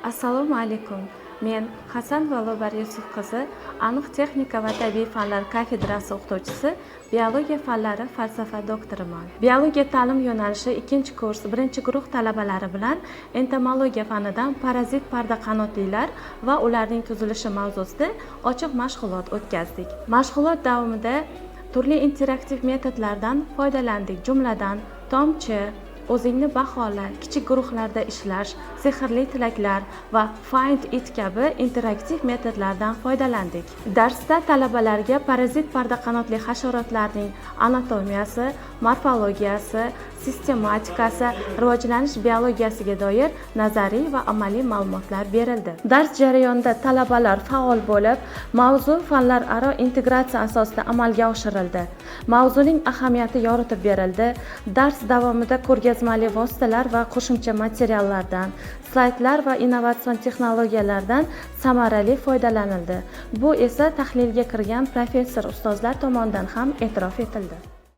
Assalomu alaykum. Men Hasan Valobar Yusuf qizi, aniq texnika va tabiiy fanlar kafedrasi o'qituvchisi, biologiya fanlari falsafa doktoriman. Biologiya ta'lim yo'nalishi 2-kurs 1-guruh talabalari bilan entomologiya fanidan parazit pardaqanotlilar va ularning tuzilishi mavzusida ochiq mashg'ulot o'tkazdik. Mashg'ulot davomida turli interaktiv metodlardan foydalandik, jumladan tomchi, o'zingni bahola, kichik guruhlarda ishlash, sehrli tilaklar va Find It kabi interaktiv metodlardan foydalandik. Darsda talabalarga parazit pardaqanotli hasharotlarning anatomiyasi, morfologiyasi, sistematikasi, rivojlanish biologiyasiga doir nazariy va amaliy ma'lumotlar berildi. Dars jarayonida talabalar faol bo'lib, mavzu fanlararo integratsiya asosida amalga oshirildi. Mavzuning ahamiyati yoritib berildi. Dars davomida ko'rgazmali vositalar va qo'shimcha materiallardan, slaydlar va innovatsion texnologiyalardan samarali foydalanildi. Bu esa tahlilga kirgan professor ustozlar tomonidan ham e'tirof etildi.